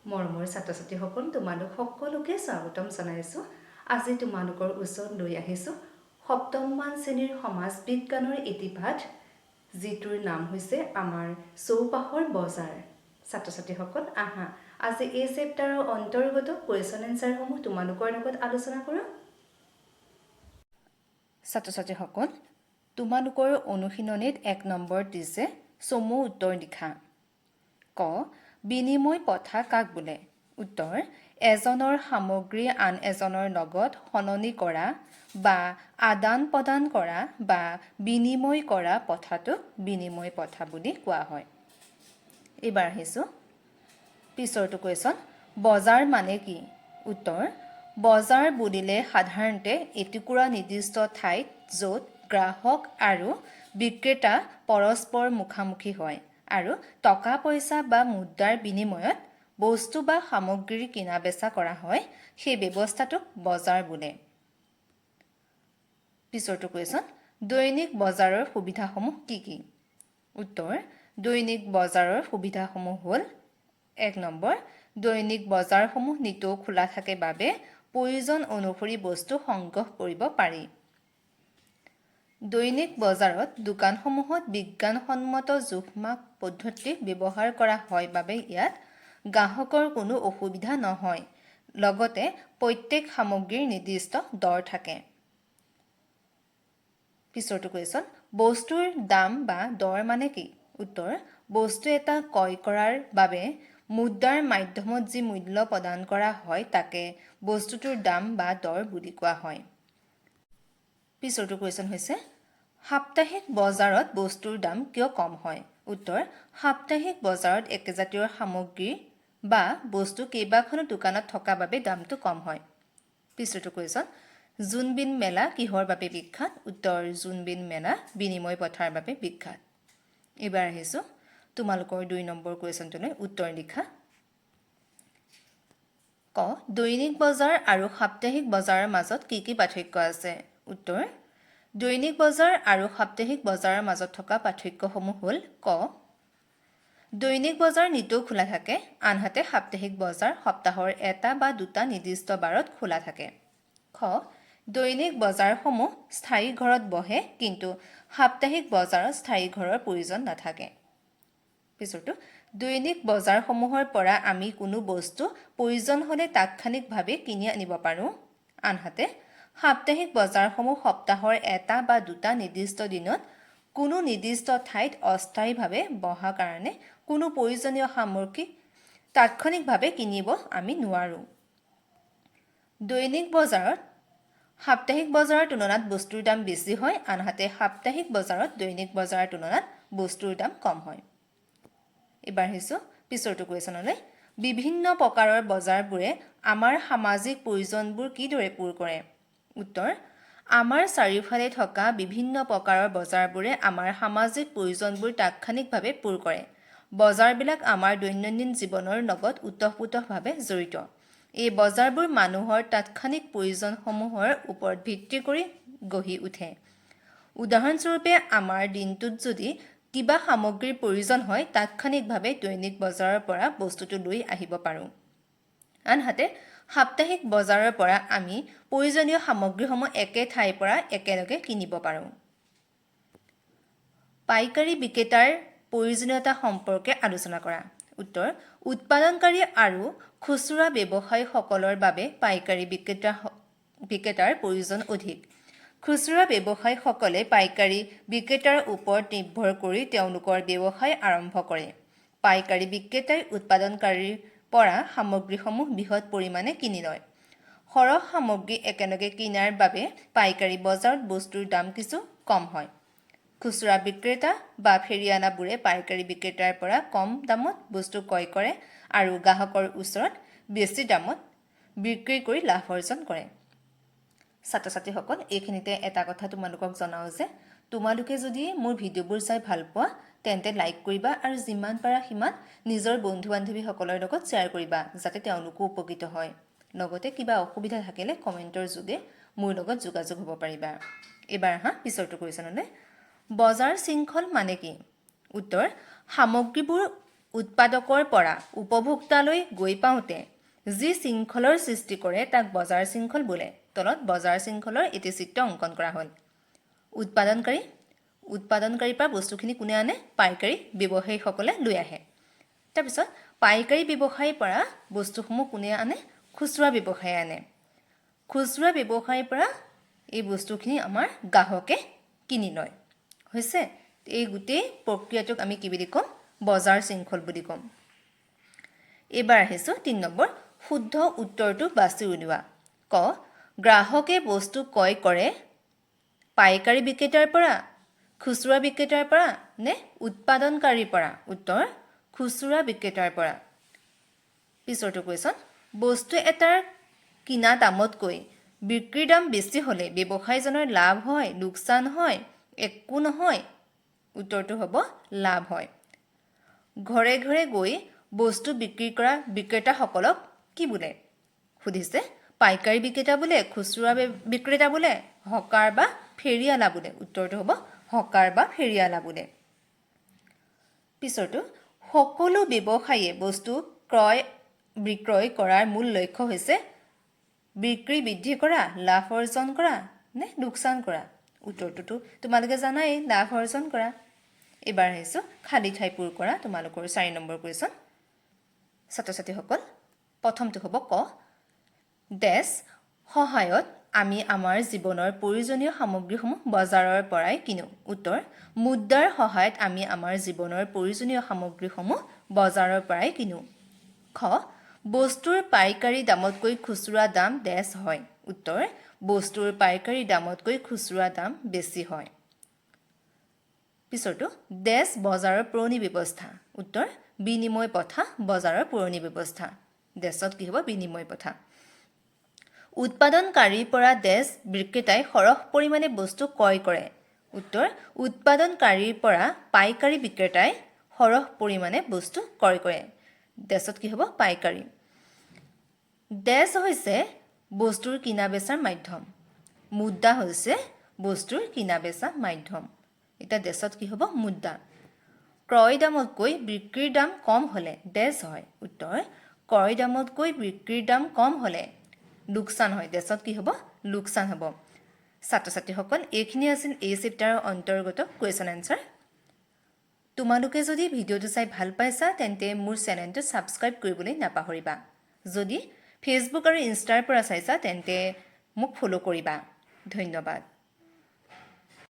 মৰমৰ ছাত্ৰ-ছাত্ৰীসকল তোমালোক সকলোকে স্বাগতম জনাইছোঁ। আজি তোমালোকৰ ওচৰত লৈ আহিছোঁ সপ্তমমান শ্ৰেণীৰ সমাজ বিজ্ঞানৰ এটি পাঠ, যিটোৰ নাম হৈছে আমাৰ চৌপাশৰ বজাৰ। ছাত্ৰ-ছাত্ৰীসকল আহা আজি এই চেপ্টাৰৰ অন্তৰ্গত কুৱেশ্যন এনচাৰসমূহ তোমালোকৰ লগত আলোচনা কৰোঁ। ছাত্ৰ-ছাত্ৰীসকল তোমালোকৰ অনুশীলনীত 1 নম্বৰ দিছে চমু উত্তৰ লিখা। ক বিনিময় প্ৰথা কাক বোলে? উত্তৰ এজনৰ সামগ্ৰী আন এজনৰ লগত সলনি কৰা বা আদান প্ৰদান কৰা বা বিনিময় কৰা প্ৰথাটোক বিনিময় প্ৰথা বুলি কোৱা হয়। এইবাৰ আহিছোঁ পিছৰটো কুৱেশ্যন, বজাৰ মানে কি? উত্তৰ বজাৰ বুলিলে সাধাৰণতে এটুকুৰা নিৰ্দিষ্ট ঠাইত য'ত গ্ৰাহক আৰু বিক্ৰেতা পৰস্পৰ মুখামুখি হয় আৰু টকা পইচা বা মুদ্ৰাৰ বিনিময়ত বস্তু বা সামগ্ৰী কিনা বেচা কৰা হয়, সেই ব্যৱস্থাটোক বজাৰ বোলে। পিছৰটো কুৱেশ্যন, দৈনিক বজাৰৰ সুবিধাসমূহ কি কি? উত্তৰ দৈনিক বজাৰৰ সুবিধাসমূহ হ'ল 1 নম্বৰ দৈনিক বজাৰসমূহ নিতৌ খোলা থাকে বাবে প্ৰয়োজন অনুসৰি বস্তু সংগ্ৰহ কৰিব পাৰি। দৈনিক বজাৰত দোকানসমূহত বিজ্ঞানসন্মত জোখ-মাখ পদ্ধতি ব্যৱহাৰ কৰা হয় বাবে ইয়াত গ্ৰাহকৰ কোনো অসুবিধা নহয়। লগতে প্ৰত্যেক সামগ্ৰীৰ নিৰ্দিষ্ট দৰ থাকে। পিছৰটো কুৱেশ্যন, বস্তুৰ দাম বা দৰ মানে কি? উত্তৰ বস্তু এটা ক্ৰয় কৰাৰ বাবে মুদ্ৰাৰ মাধ্যমত যি মূল্য প্ৰদান কৰা হয় তাকে বস্তুটোৰ দাম বা দৰ বুলি কোৱা হয়। পিছৰটো কুৱেশ্যন হৈছে সাপ্তাহিক বজাৰত বস্তুৰ দাম কিয় কম হয়? উত্তৰ সাপ্তাহিক বজাৰত একেজাতীয় সামগ্ৰী বা বস্তু কেইবাখনো দোকানত থকা বাবে দামটো কম হয়। পিছৰটো কুৱেশ্যন, জোনবিল মেলা কিহৰ বাবে বিখ্যাত? উত্তৰ জোনবিল মেলা বিনিময় প্ৰথাৰ বাবে বিখ্যাত। এইবাৰ আহিছোঁ তোমালোকৰ 2 নম্বৰ কুৱেশ্যনটোলৈ উত্তৰ লিখা। ক দৈনিক বজাৰ আৰু সাপ্তাহিক বজাৰৰ মাজত কি কি পাৰ্থক্য আছে? উত্তৰ দৈনিক বজাৰ আৰু সাপ্তাহিক বজাৰৰ মাজত থকা পাৰ্থক্যসমূহ হ'ল ক দৈনিক বজাৰ নিতৌ খোলা থাকে, আনহাতে সাপ্তাহিক বজাৰ সপ্তাহৰ এটা বা দুটা নিৰ্দিষ্ট বাৰত খোলা থাকে। খ দৈনিক বজাৰসমূহ স্থায়ী ঘৰত বহে, কিন্তু সাপ্তাহিক বজাৰত স্থায়ী ঘৰৰ প্ৰয়োজন নাথাকে। পিছৰটো দৈনিক বজাৰসমূহৰ পৰা আমি কোনো বস্তু প্ৰয়োজন হ'লে তাৎক্ষণিকভাৱে কিনি আনিব পাৰোঁ, আনহাতে সাপ্তাহিক বজাৰসমূহ সপ্তাহৰ এটা বা দুটা নিৰ্দিষ্ট দিনত কোনো নিৰ্দিষ্ট ঠাইত অস্থায়ীভাৱে বহাৰ কাৰণে কোনো প্ৰয়োজনীয় সামগ্ৰী তাৎক্ষণিকভাৱে কিনিব আমি নোৱাৰোঁ। দৈনিক বজাৰত সাপ্তাহিক বজাৰৰ তুলনাত বস্তুৰ দাম বেছি হয়, আনহাতে সাপ্তাহিক বজাৰত দৈনিক বজাৰৰ তুলনাত বস্তুৰ দাম কম হয়। এইবাৰ আহিছোঁ পিছৰটো কুৱেশ্যনলৈ, বিভিন্ন প্ৰকাৰৰ বজাৰবোৰে আমাৰ সামাজিক প্ৰয়োজনবোৰ কিদৰে পূৰ কৰে? উত্তৰ আমাৰ চাৰিওফালে থকা বিভিন্ন প্ৰকাৰৰ বজাৰবোৰে আমাৰ সামাজিক প্ৰয়োজনবোৰ তাৎক্ষণিকভাৱে পূৰ কৰে। বজাৰবিলাক আমাৰ দৈনন্দিন জীৱনৰ লগত ওতঃপ্ৰোতঃভাৱে জড়িত। এই বজাৰবোৰ মানুহৰ তাৎক্ষণিক প্ৰয়োজনসমূহৰ ওপৰত ভিত্তি কৰি গঢ়ি উঠে। উদাহৰণস্বৰূপে আমাৰ দিনটোত যদি কিবা সামগ্ৰীৰ প্ৰয়োজন হয়, তাৎক্ষণিকভাৱে দৈনিক বজাৰৰ পৰা বস্তুটো লৈ আহিব পাৰোঁ। আনহাতে সাপ্তাহিক বজাৰৰ পৰা আমি প্ৰয়োজনীয় সামগ্ৰীসমূহ একে ঠাইৰ পৰা একেলগে কিনিব পাৰোঁ। পাইকাৰী বিক্ৰেতাৰ প্ৰয়োজনীয়তা সম্পৰ্কে আলোচনা কৰা। উত্তৰ উৎপাদনকাৰী আৰু খুচুৰা ব্যৱসায়ীসকলৰ বাবে পাইকাৰী বিক্ৰেতাৰ প্ৰয়োজন অধিক। খুচুৰা ব্যৱসায়ীসকলে পাইকাৰী বিক্ৰেতাৰ ওপৰত নিৰ্ভৰ কৰি তেওঁলোকৰ ব্যৱসায় আৰম্ভ কৰে। পাইকাৰী বিক্ৰেতাই উৎপাদনকাৰীৰ পৰা সামগ্ৰীসমূহ বৃহৎ পৰিমাণে কিনি লয়। সৰহ সামগ্ৰী একেলগে কিনাৰ বাবে পাইকাৰী বজাৰত বস্তুৰ দাম কিছু কম হয়। খুচুৰা বিক্ৰেতা বা ফেৰিয়ানাবোৰে পাইকাৰী বিক্ৰেতাৰ পৰা কম দামত বস্তু ক্ৰয় কৰে আৰু গ্ৰাহকৰ ওচৰত বেছি দামত বিক্ৰী কৰি লাভ অৰ্জন কৰে। ছাত্ৰ-ছাত্ৰীসকল এইখিনিতে এটা কথা তোমালোকক জনাওঁ যে তোমালোকে যদি মোৰ ভিডিঅ'বোৰ চাই ভাল পোৱা তেন্তে লাইক কৰিবা আৰু যিমান পাৰা সিমান নিজৰ বন্ধু-বান্ধৱীসকলৰ লগত শ্বেয়াৰ কৰিবা, যাতে তেওঁলোকো উপকৃত হয়। লগতে কিবা অসুবিধা থাকিলে কমেণ্টৰ যোগে মোৰ লগত যোগাযোগ হ'ব পাৰিবা। এইবাৰ আহা পিছৰটো কুৱেশ্যনলৈ, বজাৰ শৃংখল মানে কি? উত্তৰ সামগ্ৰীবোৰ উৎপাদকৰ পৰা উপভোক্তালৈ গৈ পাওঁতে যি শৃংখলৰ সৃষ্টি কৰে তাক বজাৰ শৃংখল বোলে তলত বজাৰ শৃংখলৰ এটি চিত্ৰ অংকন কৰা হ'ল উৎপাদনকাৰীৰ পৰা বস্তুখিনি কোনে আনে পাইকাৰী ব্যৱসায়ীসকলে লৈ আহে তাৰপিছত পাইকাৰী ব্যৱসায়ীৰ পৰা বস্তুসমূহ কোনে আনে খুচুৰা ব্যৱসায়ী আনে খুচুৰা ব্যৱসায়ীৰ পৰা এই বস্তুখিনি আমাৰ গ্ৰাহকে কিনি লয় হৈছে এই গোটেই প্ৰক্ৰিয়াটোক আমি কি বুলি ক'ম বজাৰ শৃংখল বুলি ক'ম এবাৰ আহিছো 3 নম্বৰ শুদ্ধ উত্তৰটো বাছি উলিওৱা ক গ্ৰাহকে বস্তু ক্ৰয় কৰে পাইকাৰী বিক্ৰেতাৰ পৰা খুচুৰা বিক্ৰেতাৰ পৰা নে উৎপাদনকাৰীৰ পৰা উত্তৰ খুচুৰা বিক্ৰেতাৰ পৰা পিছৰটো কোৱেশ্যন বস্তু এটাৰ কিনা দামতকৈ বিক্ৰীৰ দাম বেছি হ'লে ব্যৱসায়ীজনৰ লাভ হয় লোকচান হয় একো নহয় উত্তৰটো হ'ব লাভ হয় ঘৰে ঘৰে গৈ বস্তু বিক্ৰী কৰা বিক্ৰেতাসকলক কি বোলে সুধিছে পাইকাৰী বিক্ৰেতা বোলে খুচুৰা বিক্ৰেতা বোলে হকাৰ বা ফেৰিয়ালা বোলে উত্তৰটো হ'ব হকাৰ বা ফেৰিয়ালা বোলে পিছৰটো সকলো ব্যৱসায়ীয়ে বস্তু ক্ৰয় বিক্ৰয় কৰাৰ মূল লক্ষ্য হৈছে বিক্ৰী বৃদ্ধি কৰা লাভ অৰ্জন কৰা নে লোকচান কৰা উত্তৰটো তোমালোকে জানাই লাভ অৰ্জন কৰা এবাৰ আহিছো খালি ঠাই পূৰ কৰা তোমালোকৰ 4 নম্বৰ কোৱেশ্যন ছাত্ৰ-ছাত্ৰীসকল প্ৰথমটো হ'ব ক দেশ সহায়ত আমি আমাৰ জীৱনৰ প্ৰয়োজনীয় সামগ্ৰীসমূহ বজাৰৰ পৰাই কিনো উত্তৰ মুদ্ৰাৰ সহায়ত আমি আমাৰ জীৱনৰ প্ৰয়োজনীয় সামগ্ৰীসমূহ বজাৰৰ পৰাই কিনো খ বস্তুৰ পাইকাৰী দামতকৈ খুচুৰা দাম দেশ হয় উত্তৰ বস্তুৰ পাইকাৰী দামতকৈ খুচুৰা দাম বেছি হয় পিছৰটো দেশ বজাৰৰ পুৰণি ব্যৱস্থা উত্তৰ বিনিময় প্ৰথা বজাৰৰ পুৰণি ব্যৱস্থা দেশত কি হ'ব বিনিময় প্ৰথা উৎপাদনকাৰীৰ পৰা দেশ বিক্ৰেতাই সৰহ পৰিমাণে বস্তু ক্ৰয় কৰে উত্তৰ উৎপাদনকাৰীৰ পৰা পাইকাৰী বিক্ৰেতাই সৰহ পৰিমাণে বস্তু ক্ৰয় কৰে দেশত কি হ'ব পাইকাৰী দেশ হৈছে বস্তুৰ কিনা বেচাৰ মাধ্যম মুদ্ৰা হৈছে বস্তুৰ কিনা বেচা মাধ্যম এটা দেশত কি হ'ব মুদ্ৰা ক্ৰয় দামতকৈ বিক্ৰীৰ দাম কম হ'লে দেশ হয় উত্তৰ ক্ৰয় দামতকৈ বিক্ৰীৰ দাম কম হ'লে লোকচান হয় দেশত কি হ'ব লোকচান হ'ব ছাত্ৰ-ছাত্ৰীসকল এইখিনি আছিল এই চেপ্টাৰৰ অন্তৰ্গত কুৱেশ্যন এনসাৰ তোমালোকে যদি ভিডিঅ'টো চাই ভাল পাইছা তেন্তে মোৰ চেনেলটো সাবস্ক্ৰাইব কৰিবলৈ নাপাহৰিবা যদি ফেচবুক আৰু ইনষ্টাৰ পৰা চাইছা তেন্তে মোক ফলো কৰিবা ধন্যবাদ